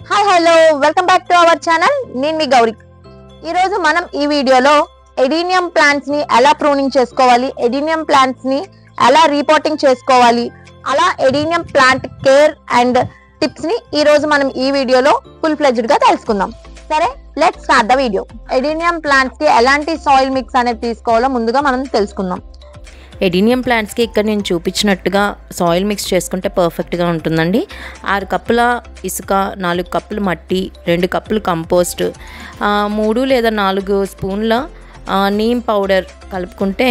Hi hello welcome back to our channel. నేను మీ గౌరీ. ఈరోజు మనం ఈ వీడియోలో ఎడీనియం ప్లాంట్స్ ని ఎలా ప్రూనింగ్ చేసుకోవాలి, ఎడీనియం ప్లాంట్స్ ని ఎలా రీపోర్టింగ్ చేసుకోవాలి, అలా adenium plant care and tips ని ఈ రోజు మనం ఈ వీడియోలో ఫుల్ ఫ్లెడ్జ్డ్ గా తెలుసుకుందాం. సరే, let's start the video. Adenium plants కి ఎలాంటి సాయిల్ మిక్స్ అనేది తీసుకోవాలో ముందుగా మనం తెలుసుకుందాం. ఎడీనియం ప్లాంట్స్కి ఇక్కడ నేను చూపించినట్టుగా సాయిల్ మిక్స్ చేసుకుంటే పర్ఫెక్ట్గా ఉంటుందండి. 6 కప్పుల ఇసుక, 4 కప్పులు మట్టి, 2 కప్పులు కంపోస్ట్, 3 లేదా 4 స్పూన్ల నీమ్ పౌడర్ కలుపుకుంటే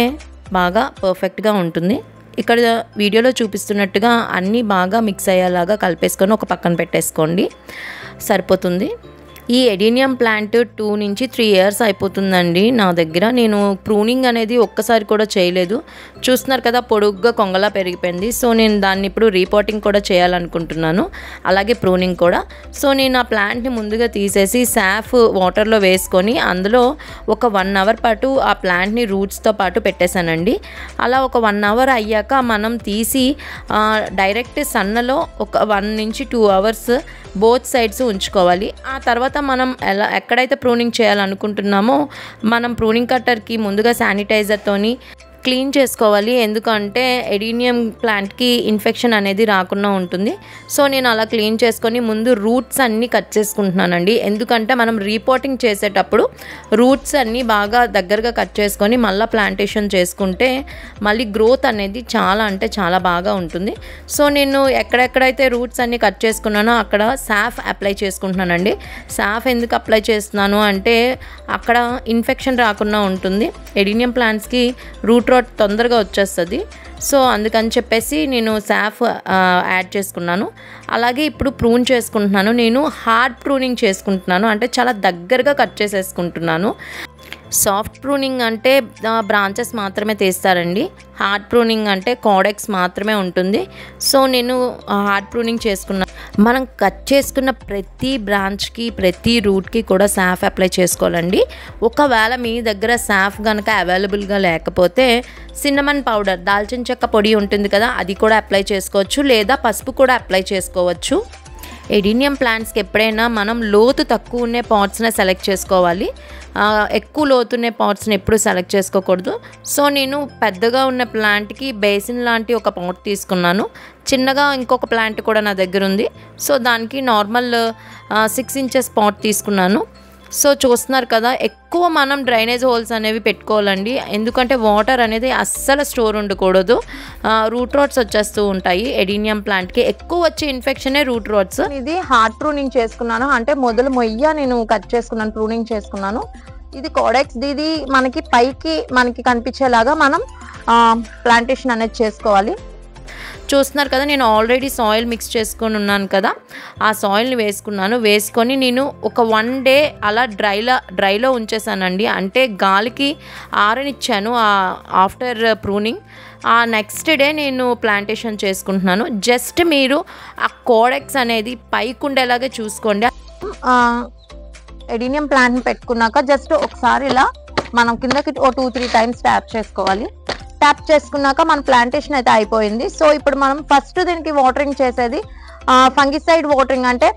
బాగా పర్ఫెక్ట్గా ఉంటుంది. ఇక్కడ వీడియోలో చూపిస్తున్నట్టుగా అన్నీ బాగా మిక్స్ అయ్యేలాగా కలిపేసుకొని ఒక పక్కన పెట్టేసుకోండి, సరిపోతుంది. ఈ ఎడీనియం ప్లాంట్ 2 నుంచి 3 ఇయర్స్ అయిపోతుందండి నా దగ్గర. నేను ప్రూనింగ్ అనేది ఒక్కసారి కూడా చేయలేదు. చూస్తున్నారు కదా, పొడుగ్గా కొంగలా పెరిగిపోయింది. సో నేను దాన్ని ఇప్పుడు రీపోర్టింగ్ కూడా చేయాలనుకుంటున్నాను, అలాగే ప్రూనింగ్ కూడా. సో నేను ఆ ప్లాంట్ని ముందుగా తీసేసి సాఫ్ వాటర్లో వేసుకొని అందులో ఒక 1 అవర్ పాటు ఆ ప్లాంట్ని రూట్స్తో పాటు పెట్టేశానండి. అలా ఒక 1 అవర్ అయ్యాక మనం తీసి డైరెక్ట్ సన్నలో ఒక 1 నుంచి 2 అవర్స్ బోత్ సైడ్స్ ఉంచుకోవాలి. ఆ తర్వాత మనం ఎక్కడైతే ప్రూనింగ్ చేయాలనుకుంటున్నామో మనం ప్రూనింగ్ కట్టర్కి ముందుగా శానిటైజర్తోని క్లీన్ చేసుకోవాలి. ఎందుకంటే ఎడీనియం ప్లాంట్కి ఇన్ఫెక్షన్ అనేది రాకుండా ఉంటుంది. సో నేను అలా క్లీన్ చేసుకొని ముందు రూట్స్ అన్నీ కట్ చేసుకుంటున్నానండి. ఎందుకంటే మనం రీపోర్టింగ్ చేసేటప్పుడు రూట్స్ అన్నీ బాగా దగ్గరగా కట్ చేసుకొని మళ్ళీ ప్లాంటేషన్ చేసుకుంటే మళ్ళీ గ్రోత్ అనేది చాలా అంటే చాలా బాగా ఉంటుంది. సో నేను ఎక్కడెక్కడైతే రూట్స్ అన్నీ కట్ చేసుకున్నానో అక్కడ సాఫ్ అప్లై చేసుకుంటున్నానండి. సాఫ్ ఎందుకు అప్లై చేస్తున్నాను అంటే అక్కడ ఇన్ఫెక్షన్ రాకుండా ఉంటుంది. ఎడీనియం ప్లాంట్స్కి రూట్ రాట్ తొందరగా వచ్చేస్తుంది. సో అందుకని చెప్పేసి నేను సాఫ్ యాడ్ చేసుకున్నాను. అలాగే ఇప్పుడు ప్రూన్ చేసుకుంటున్నాను. నేను హార్డ్ ప్రూనింగ్ చేసుకుంటున్నాను, అంటే చాలా దగ్గరగా కట్ చేసేసుకుంటున్నాను. సాఫ్ట్ ప్రూనింగ్ అంటే బ్రాంచెస్ మాత్రమే తీస్తారండి. హార్డ్ ప్రూనింగ్ అంటే కోడెక్స్ మాత్రమే ఉంటుంది. సో నేను హార్డ్ ప్రూనింగ్ చేసుకున్నాను. మనం కట్ చేసుకున్న ప్రతి బ్రాంచ్కి ప్రతి రూట్కి కూడా సాఫ్ అప్లై చేసుకోవాలండి. ఒకవేళ మీ దగ్గర సాఫ్ కనుక అవైలబుల్గా లేకపోతే సిన్నమన్ పౌడర్, దాల్చిన చెక్క పొడి ఉంటుంది కదా, అది కూడా అప్లై చేసుకోవచ్చు, లేదా పసుపు కూడా అప్లై చేసుకోవచ్చు. ఎడీనియం ప్లాంట్స్కి ఎప్పుడైనా మనం లోతు తక్కువ ఉన్న పాట్స్ని సెలెక్ట్ చేసుకోవాలి. ఎక్కువ లోతున్న పాట్స్ని ఎప్పుడు సెలెక్ట్ చేసుకోకూడదు. సో నేను పెద్దగా ఉన్న ప్లాంట్కి బేసిన్ లాంటి ఒక పాట్ తీసుకున్నాను. చిన్నగా ఇంకొక ప్లాంట్ కూడా నా దగ్గర ఉంది. సో దానికి నార్మల్ 6 ఇంచెస్ పాట్ తీసుకున్నాను. సో చూస్తున్నారు కదా, ఎక్కువ మనం డ్రైనేజ్ హోల్స్ అనేవి పెట్టుకోవాలండి. ఎందుకంటే వాటర్ అనేది అస్సలు స్టోర్ ఉండకూడదు. రూట్ రాట్స్ వచ్చేస్తూ ఉంటాయి. ఎడీనియం ప్లాంట్కి ఎక్కువ వచ్చే ఇన్ఫెక్షనే రూట్ రాట్స్. ఇది హార్డ్ ప్రూనింగ్ చేసుకున్నాను, అంటే మొదలు మొయ్య నేను కట్ చేసుకున్నాను, ప్రూనింగ్ చేసుకున్నాను. ఇది కోడెక్స్. ఇది మనకి పైకి మనకి కనిపించేలాగా మనం ప్లాంటేషన్ అనేది చేసుకోవాలి. చూస్తున్నారు కదా, నేను ఆల్రెడీ సాయిల్ మిక్స్ చేసుకొని ఉన్నాను కదా, ఆ సాయిల్ని వేసుకొని నేను ఒక 1 డే అలా డ్రైలో ఉంచేసానండి. అంటే గాలికి ఆరనిచ్చాను ఆఫ్టర్ ప్రూనింగ్. ఆ నెక్స్ట్ డే నేను ప్లాంటేషన్ చేసుకుంటున్నాను. జస్ట్ మీరు ఆ కోడెక్స్ అనేది పైకి ఉండేలాగా చూసుకోండి. ఎడీనియం ప్లాంట్ని పెట్టుకున్నాక జస్ట్ ఒకసారి ఇలా మనం కిందకి 2-3 టైమ్స్ ట్యాప్ చేసుకోవాలి. ట్యాప్ చేసుకున్నాక మన ప్లాంటేషన్ అయితే అయిపోయింది. సో ఇప్పుడు మనం ఫస్ట్ దీనికి వాటరింగ్ చేసేది ఫంగిసైడ్ వాటరింగ్, అంటే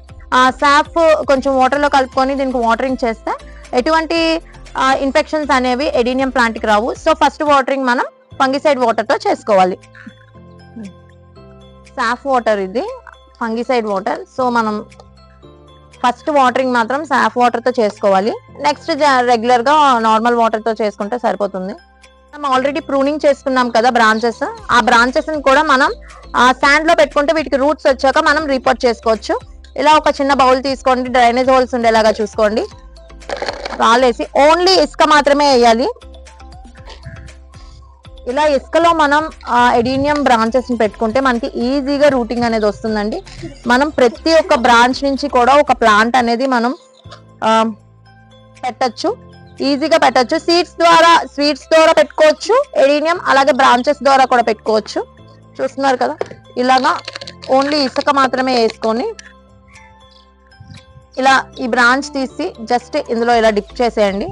సాఫ్ కొంచెం వాటర్లో కలుపుకొని దీనికి వాటరింగ్ చేస్తే ఎటువంటి ఇన్ఫెక్షన్స్ అనేవి ఎడీనియం ప్లాంట్కి రావు. సో ఫస్ట్ వాటరింగ్ మనం ఫంగిసైడ్ వాటర్తో చేసుకోవాలి. సాఫ్ వాటర్, ఇది ఫంగిసైడ్ వాటర్. సో మనం ఫస్ట్ వాటరింగ్ మాత్రం సాఫ్ వాటర్తో చేసుకోవాలి. నెక్స్ట్ రెగ్యులర్గా నార్మల్ వాటర్తో చేసుకుంటే సరిపోతుంది. మనం ఆల్రెడీ ప్రూనింగ్ చేసుకున్నాం కదా బ్రాంచెస్, ఆ బ్రాంచెస్ని కూడా మనం శాండ్ లో పెట్టుకుంటే వీటికి రూట్స్ వచ్చాక మనం రిపోర్ట్ చేసుకోవచ్చు. ఇలా ఒక చిన్న బౌల్ తీసుకోండి, డ్రైనేజ్ హోల్స్ ఉండేలాగా చూసుకోండి. రాలేసి ఓన్లీ ఇసుక మాత్రమే వేయాలి. ఇలా ఇసుకలో మనం ఎడీనియం బ్రాంచెస్ని పెట్టుకుంటే మనకి ఈజీగా రూటింగ్ అనేది వస్తుందండి. మనం ప్రతి ఒక్క బ్రాంచ్ నుంచి కూడా ఒక ప్లాంట్ అనేది మనం పెట్టచ్చు, ఈజీగా పెట్టచ్చు. సీడ్స్ ద్వారా పెట్టుకోవచ్చు ఎడీనియం, అలాగే బ్రాంచెస్ ద్వారా కూడా పెట్టుకోవచ్చు. చూస్తున్నారు కదా, ఇలాగా ఓన్లీ ఇసుక మాత్రమే వేసుకొని ఇలా ఈ బ్రాంచ్ తీసి జస్ట్ ఇందులో ఇలా డిప్ చేసేయండి.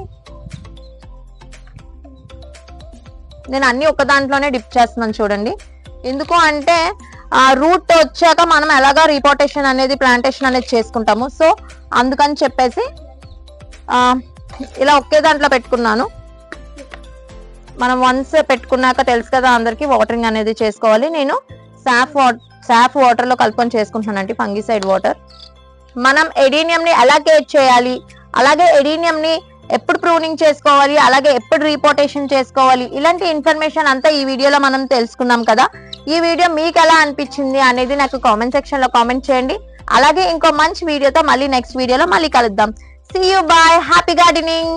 నేను అన్ని ఒక దాంట్లోనే డిప్ చేస్తున్నాను చూడండి. ఎందుకు అంటే రూట్ వచ్చాక మనం ఎలాగా రీపోర్టేషన్ అనేది ప్లాంటేషన్ అనేది చేసుకుంటాము. సో అందుకని చెప్పేసి ఇలా ఒకే దాంట్లో పెట్టుకున్నాను. మనం వన్స్ పెట్టుకున్నాక తెలుసు కదా అందరికి వాటరింగ్ అనేది చేసుకోవాలి. నేను సాఫ్ వాటర్ లో కలుపుకొని చేసుకుంటున్నానండి ఫంగిసైడ్ వాటర్. మనం ఎడీనియం ని ఎలా కేర్ చేయాలి, అలాగే ఎడీనియం ని ఎప్పుడు ప్రూనింగ్ చేసుకోవాలి, అలాగే ఎప్పుడు రీపోర్టేషన్ చేసుకోవాలి, ఇలాంటి ఇన్ఫర్మేషన్ అంతా ఈ వీడియోలో మనం తెలుసుకున్నాం కదా. ఈ వీడియో మీకు ఎలా అనిపించింది అనేది నాకు కామెంట్ సెక్షన్ లో కామెంట్ చేయండి. అలాగే ఇంకో మంచి వీడియోతో మళ్ళీ నెక్స్ట్ వీడియోలో మళ్ళీ కలుద్దాం. See you, bye, happy gardening.